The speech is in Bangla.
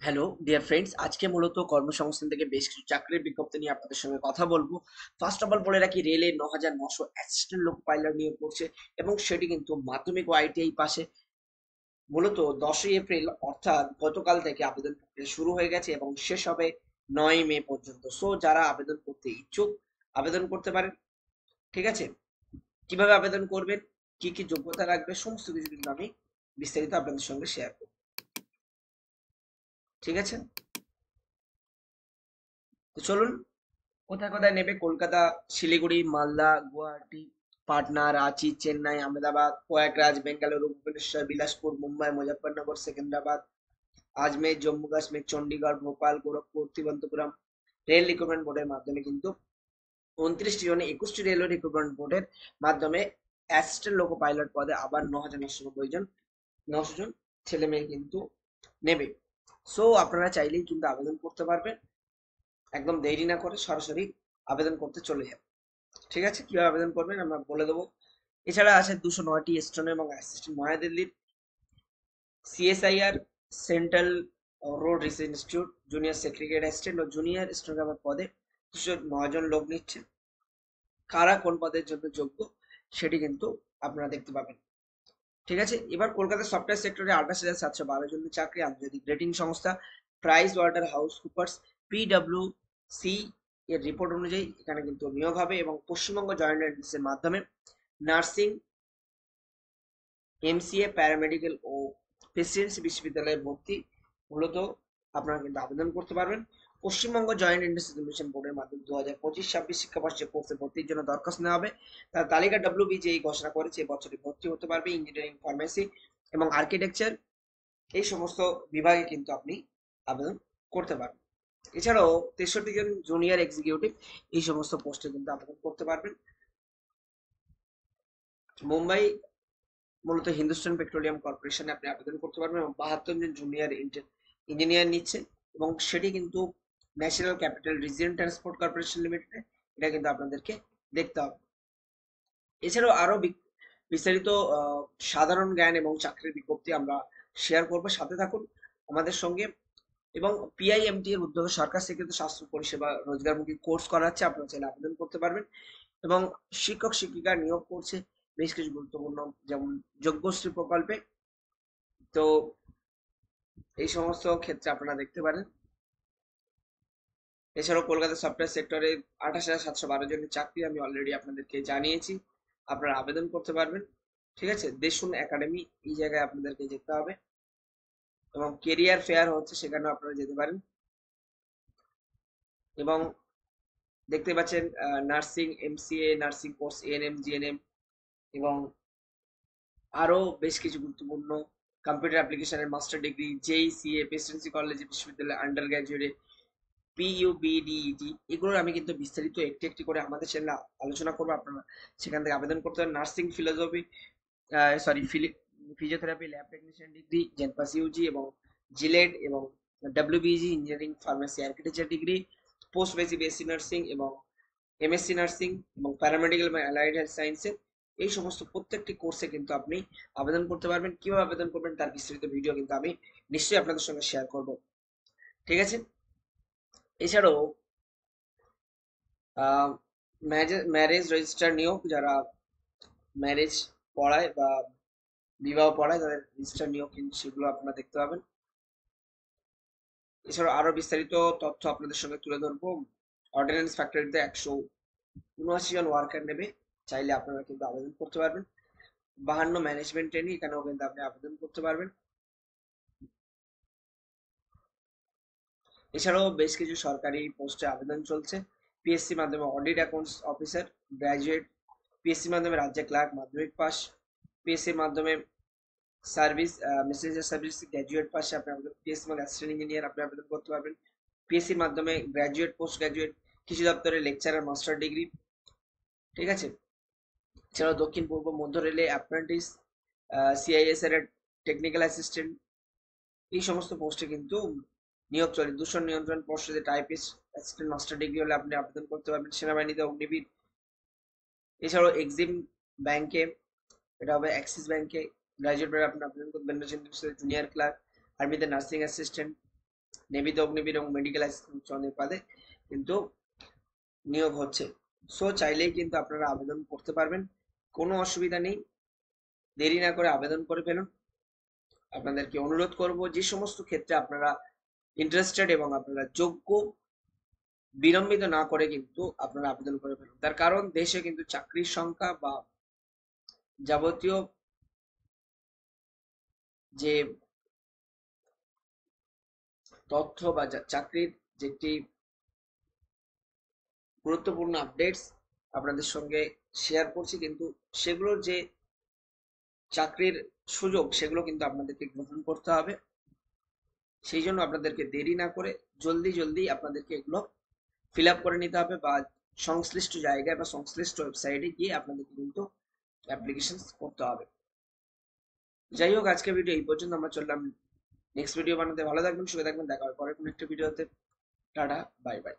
হ্যালো ডিয়ার ফ্রেন্ডস, আজকে মূলত কর্মসংস্থান থেকে বেশ কিছু চাকরির বিজ্ঞপ্তি নিয়ে আপনাদের সঙ্গে কথা বলবো। ফার্স্ট অফ অল বলে রাখি, রেলে ৯,৯০০ অ্যাসিস্ট্যান্ট লোকো পাইলট নিয়োগ করছে এবং সেটি কিন্তু মাধ্যমিক ও আইটিআই পাশে। মূলত ১০ই এপ্রিল অর্থাৎ গতকাল থেকে আবেদন প্রক্রিয়া শুরু হয়ে গেছে এবং শেষ হবে ৯ই মে পর্যন্ত। সো যারা আবেদন করতে ইচ্ছুক আবেদন করতে পারেন। ঠিক আছে, কিভাবে আবেদন করবেন, কি কি যোগ্যতা লাগবে, সমস্ত কিছু কিন্তু আমি বিস্তারিত আপনাদের সঙ্গে শেয়ার করব। ঠিক আছে, তো চলুন। কোথায় কোথায় নেবে? কলকাতা, শিলিগুড়ি, মালদা, গুয়াহাটি, পাটনা, রাঁচি, চেন্নাই, আহমেদাবাদ, প্রয়াগরাজ, বেঙ্গালুরু, ভুবনেশ্বর, বিলাসপুর, মুম্বাই, মুজফ্ফরনগর, সেকেন্দ্রাবাদ, আজমের, জম্মু কাশ্মীর, চণ্ডীগড়, ভোপাল, গোরখপুর, তিরুবনন্তপুরম। রেল রিক্রুটমেন্ট বোর্ডের মাধ্যমে কিন্তু ২৯টি জনে ২১টি রেলওয়ে রিক্রুটমেন্ট বোর্ডের মাধ্যমে অ্যাসিস্ট্যান্ট লোকো পাইলট পদে আবার ৯,৯৯০ জন ছেলে মেয়ে কিন্তু নেবে। সো আপনারা চাইলেই কিন্তু আবেদন করতে পারবেন। একদম দেরি না করে সরাসরি আবেদন করতে চলে যান। ঠিক আছে, কিভাবে আবেদন করবেন আমরা বলে দেবো। এছাড়া আছে ২০৯টি স্টোন এবং অ্যাসিস্ট্যান্ট নয়াদিল্লির CSIR central road research institute junior secretary assistant ও জুনিয়র স্টোনোগ্রাফার পদে ২০৯ জন লোক নিচ্ছে। কারা কোন পদের জন্য যোগ্য সেটি কিন্তু আপনারা দেখতে পাবেন। ঠিক আছে, এবার কলকাতা সফটওয়্যার সেক্টরে ২৮,৭১২ জনের চাকরি। আন্তর্জাতিক রেটিং সংস্থা price water house Cooper's PwC এর রিপোর্ট অনুযায়ী এখানে কিন্তু নিয়োগ হবে এবং পশ্চিমবঙ্গ জয়েন্ট এন্ট্রান্সের মাধ্যমে নার্সিং, এমসিএ, প্যারামেডিক্যাল ও প্রেসিডেন্সি বিশ্ববিদ্যালয়ে ভর্তি মূলত আপনারা কিন্তু আবেদন করতে পারবেন। পশ্চিমবঙ্গ জয়েন্ট এন্ট্রান্স এক্সামিনেশন বোর্ডের মাধ্যমে ২০২৫-২৬ শিক্ষাবর্ষে কোর্সে ভর্তির জন্য দরখাস্ত নেওয়া হবে। তার তালিকা WBJEE ঘোষণা করেছে এবছরে ভর্তি হতে পারবে ইঞ্জিনিয়ারিং, ফার্মেসি এবং আর্কিটেকচার, এই সমস্ত বিভাগে কিন্তু আপনি আবেদন করতে পারবেন। এছাড়াও ৬৩ জন জুনিয়র এক্সিকিউটিভ এই সমস্ত পোস্টে কিন্তু আবেদন করতে পারবেন। মুম্বাই মূলত হিন্দুস্তান পেট্রোলিয়াম কর্পোরেশনে আপনি আবেদন করতে পারবেন এবং ৭২ জন জুনিয়র ইঞ্জিনিয়ার নিচ্ছে এবং সেটি কিন্তু national capital region transport corporation লিমিটেডে। এটা কিন্তু আপনাদেরকে দেখতে হবে। এছাড়াও আরো বিস্তারিত সাধারণ জ্ঞান এবং চাকরির বিজ্ঞপ্তি আমরা শেয়ার করবো, সাথে থাকুন আমাদের সঙ্গে। এবং PIMT এর উদ্যোগে সরকার স্বীকৃত স্বাস্থ্য পরিষেবা রোজগারমুখী কোর্স করাচ্ছে, আপনারা চাইলে আবেদন করতে পারবেন। এবং শিক্ষক শিক্ষিকা নিয়োগ করছে বেশ কিছু গুরুত্বপূর্ণ, যেমন যজ্ঞশ্রী প্রকল্পে। তো এই সমস্ত ক্ষেত্রে আপনারা দেখতে পারেন। এছাড়াও কলকাতা সফটওয়্যার সেক্টরে ২৮,৭১২ জনের চাকরি আমি অলরেডি আপনাদেরকে জানিয়েছি, আপনারা আবেদন করতে পারবেন। ঠিক আছে, দেশুন একাডেমি এই জায়গায় আপনাদেরকে যেতে হবে এবং কেরিয়ার ফেয়ার হচ্ছে, সেখানেও আপনারা যেতে পারেন। এবং দেখতে পাচ্ছেন nursing, MCA nursing course, ANM, GNM এবং আরো বেশ কিছু গুরুত্বপূর্ণ কম্পিউটার অ্যাপ্লিকেশনের master degree, JECA, Presidency college বিশ্ববিদ্যালয় আন্ডার গ্র্যাজুয়েট, PUBDET, এগুলোর আমি কিন্তু বিস্তারিত একটি একটি করে আমাদের চ্যানেলে আলোচনা করবো। আপনারা সেখান থেকে আবেদন করতে পারেন। Nursing, philosophy, physiotherapy, lab technician degree, জেনপাস ইউজি এবং জিলেড এবং WBG engineering, pharmacy, architecture degree, post basic BSc nursing এবং MSc নার্সিং এবং প্যারামেডিক্যাল এবং অ্যালাইড হেলথ সায়েন্সের, এই সমস্ত প্রত্যেকটি কোর্সে কিন্তু আপনি আবেদন করতে পারবেন। কিভাবে আবেদন করবেন তার বিস্তারিত ভিডিও কিন্তু আমি নিশ্চয়ই আপনাদের সঙ্গে শেয়ার করব। ঠিক আছে, এছাড়াও ম্যারেজ রেজিস্ট্রার নিয়োগ, যারা ম্যারেজ পড়ায় বা বিবাহ পড়ায় তাদের রেজিস্ট্রার নিয়োগ কিন্তু সেগুলো আপনারা দেখতে পাবেন। এছাড়াও আরো বিস্তারিত তথ্য আপনাদের সঙ্গে তুলে ধরবো। অর্ডিন্যান্স ফ্যাক্টরিতে ১৭৯ জন ওয়ার্কার নেবে, চাইলে আপনারা কিন্তু আবেদন করতে পারবেন। ৫২ ম্যানেজমেন্ট ট্রেনিং, এখানেও কিন্তু আপনি আবেদন করতে পারবেন। এছাড়াও বেশ কিছু সরকারি পোস্টে আবেদন চলছে। PSC মাধ্যমে audit accounts officer graduate, PSC মাধ্যমে রাজ্য ক্লার্ক মাধ্যমিক পাস, PSC মাধ্যমে সার্ভিস মেসেঞ্জার সার্ভিস গ্র্যাজুয়েট পাশে আপনি আবেদন, PSC মানে অ্যাসিস্ট্যান্ট ইঞ্জিনিয়ার আপনি আবেদন করতে পারবেন। PSC মাধ্যমে গ্র্যাজুয়েট, পোস্ট গ্র্যাজুয়েট, কৃষি দপ্তরে লেকচারার, মাস্টার ডিগ্রি। ঠিক আছে, এছাড়াও দক্ষিণ পূর্ব মধ্য রেলে অ্যাপ্রেন্টিস, CIS এর টেকনিক্যাল অ্যাসিস্ট্যান্ট, এই সমস্ত পোস্টে কিন্তু নিয়োগ চলে। দূষণ নিয়ন্ত্রণ পর্ষদে টাইপিস্ট অ্যাসিস্ট্যান্ট, মাস্টার ডিগ্রি হলে আপনি আবেদন করতে পারবেন। সেনাবাহিনীতে অগ্নিবীর। এছাড়াও এক্সিম ব্যাংকে, এটা হবে অ্যাক্সিস ব্যাংকে গ্রাজুয়েট আপনি আবেদন করবেন। জুনিয়র ক্লার্ক, আর্মিতে নার্সিং অ্যাসিস্ট্যান্ট, নেভিতে অগ্নিবীর এবং মেডিকেল অ্যাসিস্ট্যান্ট পদে কিন্তু নিয়োগ হচ্ছে। সো চাইলেই কিন্তু আপনারা আবেদন করতে পারবেন, কোনো অসুবিধা নেই। দেরি না করে আবেদন করে ফেলুন। আপনাদেরকে অনুরোধ করব যে সমস্ত ক্ষেত্রে আপনারা ইন্টারেস্টেড এবং আপনারা যোগ্য, বিলম্বিত না করে কিন্তু আপনারা আবেদন করে ফেলুন। তার কারণ দেশে কিন্তু চাকরির সংখ্যা বা যাবতীয় যে তথ্য বা চাকরির যেটি গুরুত্বপূর্ণ আপডেটস আপনাদের সঙ্গে শেয়ার করছি, কিন্তু সেগুলোর যে চাকরির সুযোগ সেগুলো কিন্তু আপনাদেরকে গ্রহণ করতে হবে। সেই জন্য আপনাদেরকে দেরি না করে জলদি জলদি আপনাদেরকে এগুলো ফিল আপ করে নিতে হবে, বা সংশ্লিষ্ট জায়গায় বা সংশ্লিষ্ট ওয়েবসাইটে গিয়ে আপনাদেরকে কিন্তু অ্যাপ্লিকেশন করতে হবে। যাই হোক, আজকের ভিডিও এই পর্যন্ত। আমরা চললাম নেক্সট ভিডিও বানাতে। ভালো থাকবেন, সুখে থাকবেন, দেখা হবে পরে কোনো একটা ভিডিওতে। Tata, bye bye.